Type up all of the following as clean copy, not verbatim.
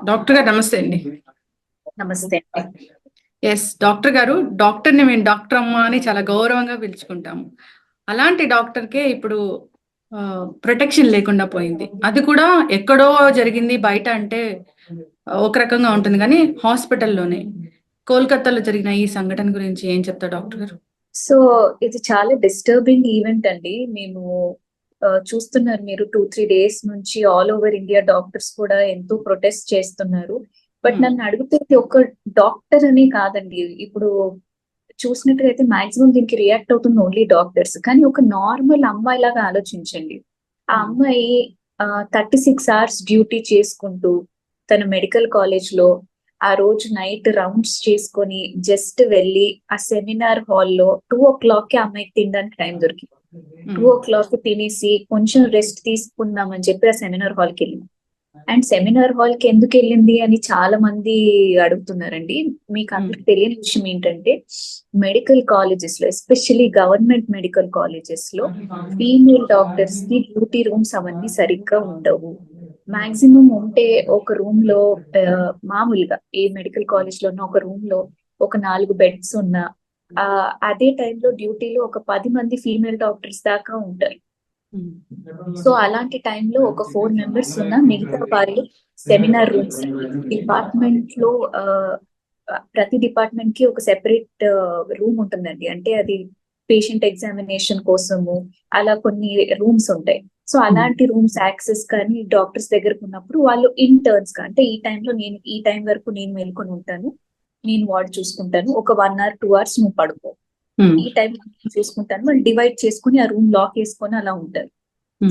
Doctor గారు నమస్తే అండి. నమస్తే. ఎస్ డాక్టర్ గారు, డాక్టర్ని మేము డాక్టర్ అమ్మ అని చాలా గౌరవంగా పిలుచుకుంటాము. అలాంటి డాక్టర్కే ఇప్పుడు ప్రొటెక్షన్ లేకుండా పోయింది. అది కూడా ఎక్కడో జరిగింది, బయట అంటే ఒక రకంగా ఉంటుంది, కానీ హాస్పిటల్లోనే కోల్కతాలో జరిగిన ఈ సంఘటన గురించి ఏం చెప్తారు డాక్టర్ గారు? సో ఇది చాలా డిస్టర్బింగ్ ఈవెంట్ అండి. మేము చూస్తున్నారు మీరు 2-3 days నుంచి ఆల్ ఓవర్ ఇండియా డాక్టర్స్ కూడా ఎంతో ప్రొటెస్ట్ చేస్తున్నారు. బట్ నన్ను అడిగితే ఇది ఒక డాక్టర్ అని కాదండి. ఇప్పుడు చూసినట్టుగా మాక్సిమం దీనికి రియాక్ట్ అవుతుంది ఓన్లీ డాక్టర్స్. కానీ ఒక నార్మల్ అమ్మాయి లాగా ఆలోచించండి. ఆ అమ్మాయి 36 hours డ్యూటీ చేసుకుంటూ తన మెడికల్ కాలేజ్ లో ఆ రోజు నైట్ రౌండ్స్ చేసుకొని జస్ట్ వెళ్ళి ఆ సెమినార్ హాల్లో 2 o'clock కి అమ్మాయికి తినడానికి టైం దొరికింది. 2 o'clock తినేసి కొంచెం రెస్ట్ తీసుకుందామని చెప్పి ఆ సెమినార్ హాల్ కి వెళ్ళింది. అండ్ సెమినార్ హాల్ కి ఎందుకు వెళ్ళింది అని చాలా మంది అడుగుతున్నారండి. మీకు అందరికి తెలియని విషయం ఏంటంటే, మెడికల్ కాలేజెస్ లో ఎస్పెషల్లీ గవర్నమెంట్ మెడికల్ కాలేజెస్ లో ఫీమేల్ డాక్టర్స్ కి డ్యూటీ రూమ్స్ అవన్నీ సరిగ్గా ఉండవు. మాక్సిమం ఉంటే ఒక రూమ్ లో మామూలుగా ఏ మెడికల్ కాలేజ్ లోనో ఒక రూమ్ లో ఒక 4 beds ఉన్నా అదే టైంలో డ్యూటీలో ఒక 10 మంది ఫీమేల్ డాక్టర్స్ దాకా ఉంటారు. సో అలాంటి టైంలో ఒక 4 members ఉన్న మిగతా వాళ్ళు సెమినార్ రూమ్స్ డిపార్ట్మెంట్ లో ప్రతి డిపార్ట్మెంట్ కి ఒక సెపరేట్ రూమ్ ఉంటుందండి. అంటే అది పేషెంట్ ఎగ్జామినేషన్ కోసము అలా కొన్ని రూమ్స్ ఉంటాయి. సో అలాంటి రూమ్స్ యాక్సెస్ కానీ డాక్టర్స్ దగ్గరకు ఉన్నప్పుడు వాళ్ళు ఇంటర్న్స్ గా, అంటే ఈ టైంలో నేను ఈ టైం వరకు నేను మేల్కొని ఉంటాను, నేను వార్డ్ చూసుకుంటాను, ఒక 1 hour 2 hours నువ్వు పడుకో, ఈ టైం చూసుకుంటాను, వాళ్ళు డివైడ్ చేసుకుని ఆ రూమ్ లాక్ వేసుకొని అలా ఉంటారు.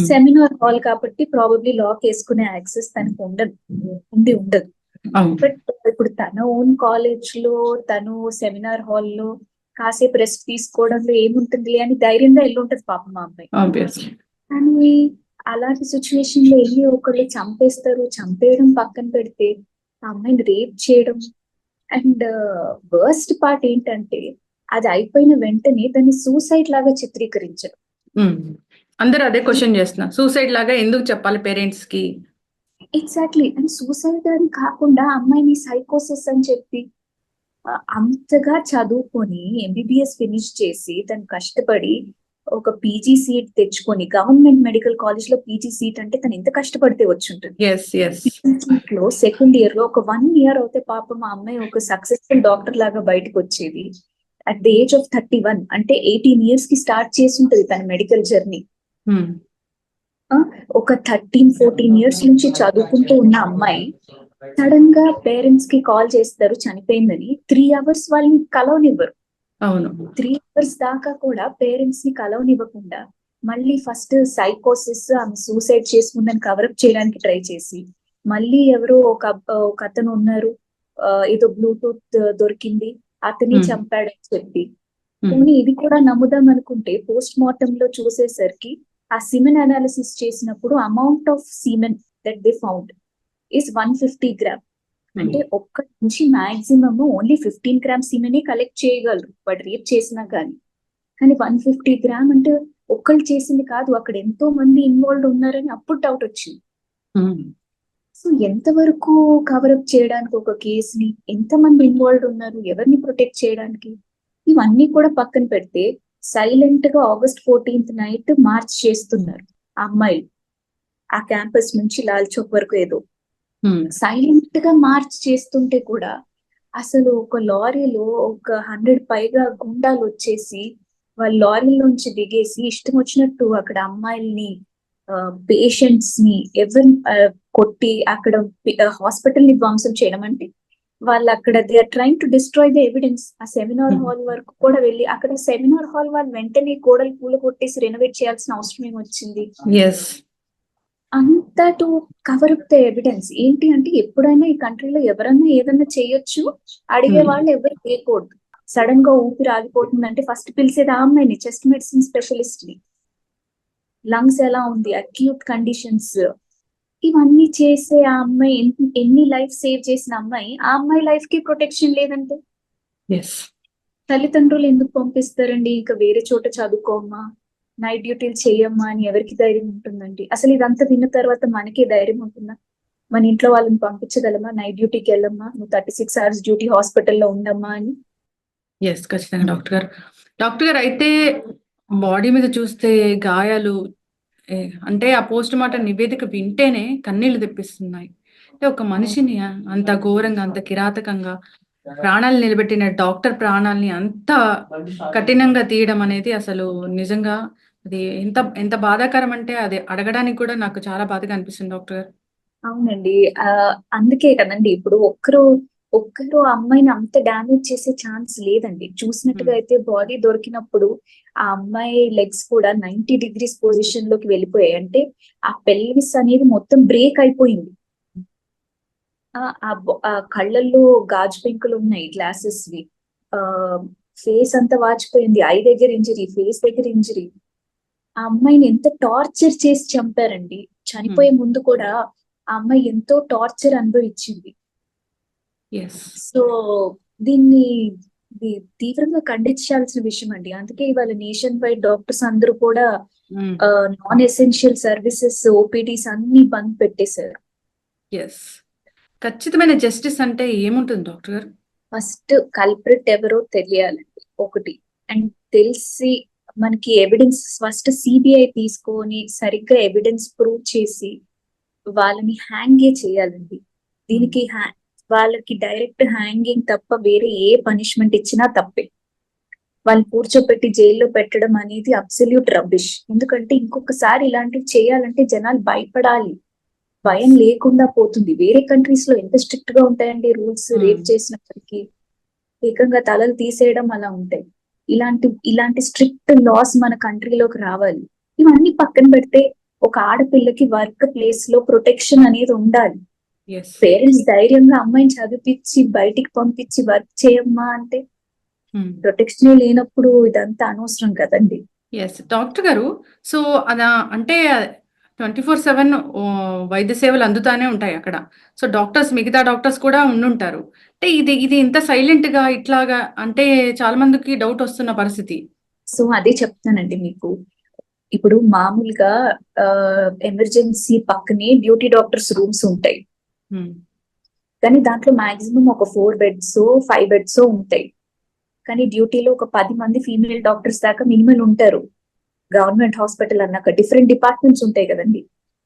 సెమినార్ హాల్ కాబట్టి ప్రాబబ్లీ లాక్ వేసుకునే యాక్సెస్ తనకు ఉండదు. బట్ ఇప్పుడు తన ఓన్ కాలేజ్ లో తను సెమినార్ హాల్ లో కాసేపు రెస్ట్ తీసుకోవడంలో ఏముంటుంది అని ధైర్యంగా వెళ్ళి ఉంటుంది పాపం మా అమ్మాయి. కానీ అలాంటి సిచ్యువేషన్ లో వెళ్ళి ఒకళ్ళు చంపేస్తారు. చంపేయడం పక్కన పెడితే ఆ అమ్మాయిని రేప్ చేయడం. అండ్ వర్స్ట్ పార్ట్ ఏంటంటే, అది అయిపోయిన వెంటనే దాన్ని సూసైడ్ లాగా చిత్రీకరించడం. అందరూ అదే క్వశ్చన్ చేస్తున్నారు, సూసైడ్ లాగా ఎందుకు చెప్పాలి పేరెంట్స్ కి? ఎగ్జాక్ట్లీ. అండ్ సూసైడ్ అని కాకుండా అమ్మాయిని సైకోసిస్ అని చెప్పి, అంతగా చదువుకొని ఎంబీబీఎస్ ఫినిష్ చేసి తను కష్టపడి ఒక పీజీ సీట్ తెచ్చుకొని, గవర్నమెంట్ మెడికల్ కాలేజ్ లో పీజీ సీట్ అంటే తను ఎంత కష్టపడితే వచ్చి ఉంటుంది. లో సెకండ్ ఇయర్ లో ఒక 1 year అవుతే పాపం ఆ అమ్మాయి ఒక సక్సెస్ఫుల్ డాక్టర్ లాగా బయటకు వచ్చేది. అట్ ద ఏజ్ ఆఫ్ 31, అంటే 18 years కి స్టార్ట్ చేసి ఉంటుంది తన మెడికల్ జర్నీ. ఒక 13-14 years నుంచి చదువుకుంటూ ఉన్న అమ్మాయి సడన్ గా పేరెంట్స్ కి కాల్ చేస్తారు చనిపోయిందని. 3 hours వాళ్ళని కలవనివ్వరు. అవును, 3 hours దాకా కూడా పేరెంట్స్ ని కలవనివ్వకుండా మళ్ళీ ఫస్ట్ సైకోసిస్, ఆమె సూసైడ్ చేసుకుందని కవరప్ చేయడానికి ట్రై చేసి, మళ్ళీ ఎవరో ఒక అతను ఉన్నారు, ఏదో బ్లూటూత్ దొరికింది, అతని చంపాడని చెప్పి. పోనీ ఇది కూడా నమ్ముదాం అనుకుంటే పోస్ట్ మార్టం లో చూసేసరికి ఆ సిమెన్ అనాలిసిస్ చేసినప్పుడు amount of semen that they found is 150 grams. అంటే ఒక్క నుంచి మాక్సిమం ఓన్లీ 15 grams సీమెనే కలెక్ట్ చేయగలరు వాడు రేప్ చేసినా కానీ. 150 grams అంటే ఒక్కళ్ళు చేసింది కాదు, అక్కడ ఎంతో మంది ఇన్వాల్వ్ ఉన్నారని అప్పుడు డౌట్ వచ్చింది. సో ఎంతవరకు కవరప్ చేయడానికి ఒక కేసుని, ఎంతమంది ఇన్వాల్వ్ ఉన్నారు, ఎవరిని ప్రొటెక్ట్ చేయడానికి, ఇవన్నీ కూడా పక్కన పెడితే సైలెంట్ గా August 14th నైట్ మార్చ్ చేస్తున్నారు ఆ అమ్మాయిలు. ఆ క్యాంపస్ నుంచి లాల్ చౌక్ వరకు ఏదో సైలెంట్ గా మార్చ్ చేస్తుంటే కూడా అసలు ఒక లారీలో ఒక 100 పైగా గుండాలు వచ్చేసి వాళ్ళ లారీలోంచి దిగేసి ఇష్టం వచ్చినట్టు అక్కడ అమ్మాయిల్ని, పేషెంట్స్ ని ఎవరిని కొట్టి అక్కడ హాస్పిటల్ ని ధ్వంసం చేయడం. అంటే వాళ్ళు అక్కడ they are trying to destroy the evidence. ఆ సెమినార్ హాల్ వరకు కూడా వెళ్ళి అక్కడ సెమినార్ హాల్ వాళ్ళు వెంటనే గోడలు పూల కొట్టేసి రెనోవేట్ చేయాల్సిన అవసరం ఏమొచ్చింది? అంతా to cover up the evidence. ఏంటి అంటే, ఎప్పుడైనా ఈ కంట్రీలో ఎవరైనా ఏదైనా చేయొచ్చు, అడిగే వాళ్ళు ఎవరు చేయకూడదు. సడన్ గా ఊపిరి ఆగిపోతుందంటే ఫస్ట్ పిలిచేది ఆ అమ్మాయిని, చెస్ట్ మెడిసిన్ స్పెషలిస్ట్ ని. లంగ్స్ ఎలా ఉంది, అక్యూట్ కండిషన్స్, ఇవన్నీ చేసే ఆ అమ్మాయి ఎన్ని లైఫ్ సేవ్ చేసిన అమ్మాయి, ఆ అమ్మాయి లైఫ్ కి ప్రొటెక్షన్ లేదంటే తల్లిదండ్రులు ఎందుకు పంపిస్తారండి? ఇక వేరే చోట చదువుకోమ్మా, నైట్ డ్యూటీలు చేయమ్మా అని ఎవరికి ధైర్యం ఉంటుందండి? అసలు ఇదంతా విన్న తర్వాత మనకే ధైర్యం ఉంటుందా? మన ఇంట్లో వాళ్ళని పంపించగలమా? నైట్ డ్యూటీకి వెళ్ళమ్మా, నువ్వు 36 hours డ్యూటీ హాస్పిటల్లో ఉండమ్మా అని? ఎస్, ఖచ్చితంగా డాక్టర్ గారు. డాక్టర్ గారు అయితే బాడీ మీద చూస్తే గాయాలు అంటే ఆ పోస్ట్ మార్టం నివేదిక వింటేనే కన్నీళ్లు తెప్పిస్తున్నాయి. అంటే ఒక మనిషిని అంత ఘోరంగా, అంత కిరాతకంగా ప్రాణాలు నిలబెట్టిన డాక్టర్ ప్రాణాల్ని అంత కఠినంగా తీయడం అనేది అసలు నిజంగా అది ఎంత ఎంత బాధాకరం అంటే అది అడగడానికి కూడా నాకు చాలా బాధగా అనిపిస్తుంది డాక్టర్ గారు. అవునండి. అందుకే కదండి ఇప్పుడు ఒక్కరు ఆ అమ్మాయిని అంత డ్యామేజ్ చేసే ఛాన్స్ లేదండి. చూసినట్టుగా అయితే బాడీ దొరికినప్పుడు ఆ అమ్మాయి లెగ్స్ కూడా 90 degrees పొజిషన్ లోకి వెళ్ళిపోయాయి. అంటే ఆ పెల్విస్ అనేది మొత్తం బ్రేక్ అయిపోయింది. ఆ కళ్ళల్లో గాజు పెంకులు ఉన్నాయి, గ్లాసెస్ వి. ఫేస్ అంతా వాచిపోయింది, ఐ దగ్గర ఇంజరీ, ఫేస్ దగ్గర ఇంజరీ. ఆ అమ్మాయిని ఎంత టార్చర్ చేసి చంపారండి. చనిపోయే ముందు కూడా ఆ అమ్మాయి ఎంతో టార్చర్ అనుభవించింది. ఎస్. సో దీన్ని తీవ్రంగా ఖండించాల్సిన విషయం అండి. అందుకే ఇవాళ నేషన్ వైడ్ డాక్టర్స్ అందరూ కూడా నాన్ ఎసెన్షియల్ సర్వీసెస్, ఓపీడీస్ అన్ని బంద్ పెట్టేశారు. ఎస్. ఖచ్చితమైన జస్టిస్ అంటే ఏముంటుంది డాక్టర్ గారు? ఫస్ట్ కల్ప్రిట్ ఎవరో తెలియాలండి ఒకటి. అండ్ తెలిసి మనకి ఎవిడెన్స్ ఫస్ట్ సిబిఐ తీసుకొని సరిగ్గా ఎవిడెన్స్ ప్రూవ్ చేసి వాళ్ళని హ్యాంగే చేయాలండి. దీనికి వాళ్ళకి డైరెక్ట్ హ్యాంగింగ్ తప్ప వేరే ఏ పనిష్మెంట్ ఇచ్చినా తప్పే. వాళ్ళు కూర్చోపెట్టి జైల్లో పెట్టడం అనేది అబ్సల్యూట్ రబ్బిష్. ఎందుకంటే ఇంకొకసారి ఇలాంటివి చేయాలంటే జనాలు భయపడాలి, భయం లేకుండా పోతుంది. వేరే కంట్రీస్ లో ఎంత స్ట్రిక్ట్ గా ఉంటాయండి రూల్స్. రేప్ చేసినప్పటికీ ఏకంగా తలలు తీసేయడం అలా ఉంటాయి. ఇలాంటి స్ట్రిక్ట్ లాస్ మన కంట్రీలోకి రావాలి. ఇవన్నీ పక్కన పెడితే ఒక ఆడపిల్లకి వర్క్ ప్లేస్ లో ప్రొటెక్షన్ అనేది ఉండాలి. పేరెంట్స్ ధైర్యంగా అమ్మాయిని చదివించి బయటికి పంపించి వర్క్ చేయమ్మా అంటే ప్రొటెక్షన్ లేనప్పుడు ఇదంతా అనవసరం కదండి. ఎస్ డాక్టర్ గారు. సో అదా అంటే 24/7 వైద్య సేవలు అందుతానే ఉంటాయి అక్కడ. సో డాక్టర్స్, మిగతా డాక్టర్స్ కూడా ఉండుంటారు. అంటే ఇది ఇంత సైలెంట్ గా ఇట్లాగా అంటే చాలా మందికి డౌట్ వస్తున్న పరిస్థితి. సో అదే చెప్తానండి మీకు. ఇప్పుడు మామూలుగా ఎమర్జెన్సీ పక్కనే డ్యూటీ డాక్టర్స్ రూమ్స్ ఉంటాయి. కానీ దాంట్లో మాక్సిమం ఒక 4 beds 5 beds ఉంటాయి. కానీ డ్యూటీలో ఒక 10 మంది ఫీమేల్ డాక్టర్స్ దాకా మినిమం ఉంటారు. గవర్నమెంట్ హాస్పిటల్ అన్నాక డిఫరెంట్ డిపార్ట్మెంట్స్ ఉంటాయి కదండి.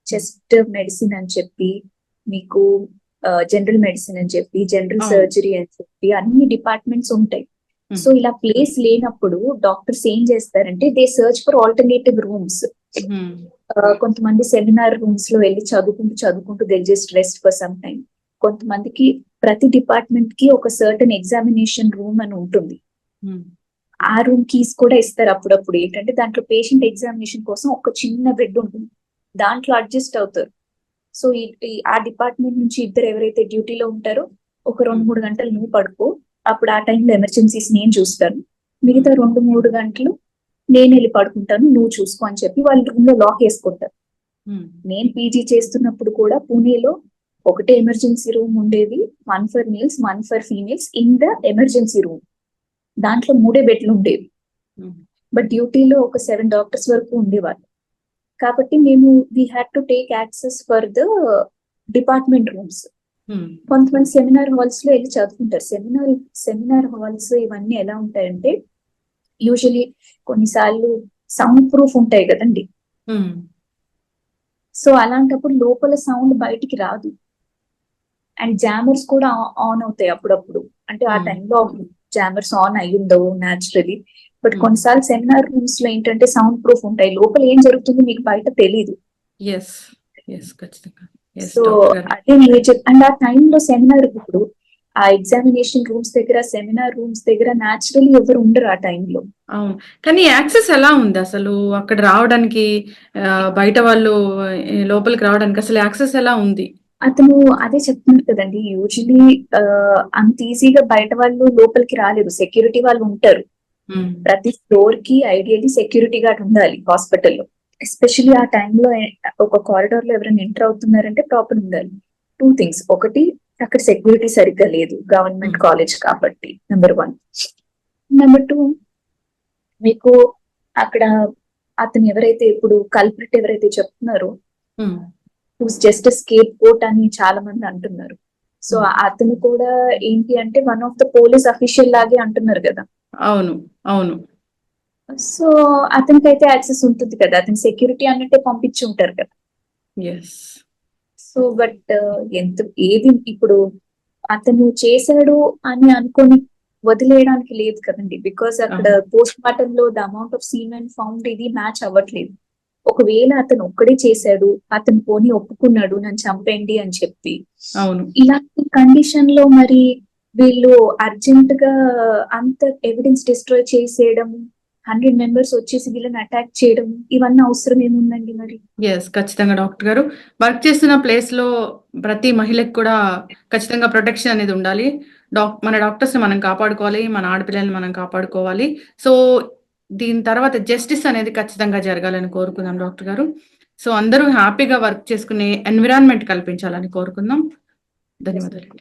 చెస్ట్ మెడిసిన్ అని చెప్పి, మీకు జనరల్ మెడిసిన్ అని చెప్పి, జనరల్ సర్జరీ అని చెప్పి అన్ని డిపార్ట్మెంట్స్ ఉంటాయి. సో ఇలా ప్లేస్ లేనప్పుడు డాక్టర్స్ ఏం చేస్తారంటే they search for alternative rooms. కొంతమంది సెమినార్ రూమ్స్ లో వెళ్ళి చదువుకుంటూ they just rest for some time. కొంతమందికి ప్రతి డిపార్ట్మెంట్ కి ఒక సర్టన్ ఎగ్జామినేషన్ రూమ్ అని ఉంటుంది. ఆ రూమ్ కీస్ కూడా ఇస్తారు అప్పుడప్పుడు. ఏంటంటే దాంట్లో పేషెంట్ ఎగ్జామినేషన్ కోసం ఒక చిన్న బెడ్ ఉంటుంది, దాంట్లో అడ్జస్ట్ అవుతారు. సో ఆ డిపార్ట్మెంట్ నుంచి ఇద్దరు ఎవరైతే డ్యూటీలో ఉంటారో ఒక 2-3 గంటలు నువ్వు పడుకో, అప్పుడు ఆ టైంలో ఎమర్జెన్సీస్ నేను చూస్తాను, మిగతా 2-3 గంటలు నేను వెళ్ళి పడుకుంటాను, నువ్వు చూసుకో అని చెప్పి వాళ్ళు రూమ్ లో లాక్ వేసుకుంటారు. నేను పీజీ చేస్తున్నప్పుడు కూడా పూణేలో ఒకటే ఎమర్జెన్సీ రూమ్ ఉండేది. 1 for males, 1 for females in the emergency room. దాంట్లో 3 బెడ్లు ఉండేవి. బట్ డ్యూటీలో ఒక 7 డాక్టర్స్ వరకు ఉండేవాళ్ళు. కాబట్టి మేము we had to take access for the department rooms. కొంతమంది సెమినార్ హాల్స్ లో వెళ్ళి చదువుకుంటారు. సెమినార్ హాల్స్ ఇవన్నీ ఎలా ఉంటాయంటే యూజువలీ కొన్నిసార్లు సౌండ్ ప్రూఫ్ ఉంటాయి కదండి. సో అలాంటప్పుడు లోపల సౌండ్ బయటికి రాదు. అండ్ జామర్స్ కూడా ఆన్ అవుతాయి అప్పుడప్పుడు. అంటే ఆ టైంలో జామర్స్ ఆన్ అయ్యిందో న్యాచురలీ. బట్ కొన్నిసార్లు సెమినార్ రూమ్స్ లో ఏంటంటే సౌండ్ ప్రూఫ్ ఉంటాయి, లోపల ఏం జరుగుతుందో మీకు బయట తెలీదు. సో అదే నేను అండ్ ఆ టైంలో సెమినార్ ఇప్పుడు ఆ ఎగ్జామినేషన్ రూమ్స్ దగ్గర, సెమినార్ రూమ్స్ దగ్గర న్యాచురలీ ఎవరు ఉండరు ఆ టైంలో. అవును, కానీ యాక్సెస్ ఎలా ఉంది అసలు అక్కడ రావడానికి? బయట వాళ్ళు లోపలికి రావడానికి అసలు యాక్సెస్ ఎలా ఉంది? అతను అదే చెప్తున్నారు కదండి, యూజువలీ అంత ఈజీగా బయట వాళ్ళు లోపలికి రాలేరు, సెక్యూరిటీ వాళ్ళు ఉంటారు. ప్రతి ఫ్లోర్ కి ఐడియల్లీ సెక్యూరిటీ గార్డ్ ఉండాలి హాస్పిటల్లో. ఎస్పెషల్లీ ఆ టైంలో ఒక కారిడార్ లో ఎవరైనా ఎంటర్ అవుతున్నారంటే ప్రాపర్ ఉండాలి. 2 things. ఒకటి, అక్కడ సెక్యూరిటీ సరిగ్గా లేదు, గవర్నమెంట్ కాలేజ్ కాబట్టి, నెంబర్ 1. నెంబర్ 2, మీకు అక్కడ అతను ఎవరైతే ఇప్పుడు కల్ప్రిట్ ఎవరైతే చెప్తున్నారో ఉమ్, హూస్ జస్ట్ స్కేప్ కోట్ అని చాలా మంది అంటున్నారు. So Hmm. అతను కూడా ఏంటి అంటే one of the police official లాగే అంటున్నారు కదా. అవును అవును సో అతనికైతే యాక్సెస్ ఉంటుంది కదా, అతని సెక్యూరిటీ అన్నట్టే పంపించి ఉంటారు కదా. ఎస్ సో బట్ ఎంత ఏది ఇప్పుడు అతను చేశాడు అని అనుకొని వదిలేయడానికి లేదు కదండి, బికాస్ అక్కడ పోస్ట్ మార్టం లో the amount of semen found ఇది మ్యాచ్ అవ్వట్లేదు. ఒకవేళ అతను ఒక్కడే చేశాడు, అతను పోనీ ఒప్పుకున్నాడు నన్ను చంపండి అని చెప్పి, అవును ఇలాంటి కండిషన్ లో మరి వీళ్ళు అర్జెంట్ గా అంత ఎవిడెన్స్ డిస్ట్రాయ్ చేసేయడం, 100 మెంబర్స్ వచ్చేసి వీళ్ళని అటాక్ చేయడం, ఇవన్నీ అవసరం ఏముందండి మరి? ఎస్ ఖచ్చితంగా డాక్టర్ గారు, వర్క్ చేస్తున్న ప్లేస్ లో ప్రతి మహిళకి కూడా ఖచ్చితంగా ప్రొటెక్షన్ అనేది ఉండాలి. మన డాక్టర్స్ ని మనం కాపాడుకోవాలి, మన ఆడపిల్లల్ని మనం కాపాడుకోవాలి. సో దీని తర్వాత జస్టిస్ అనేది ఖచ్చితంగా జరగాలని కోరుకుందాం డాక్టర్ గారు. సో అందరూ హ్యాపీగా వర్క్ చేసుకునే ఎన్విరాన్మెంట్ కల్పించాలని కోరుకుందాం. ధన్యవాదాలు.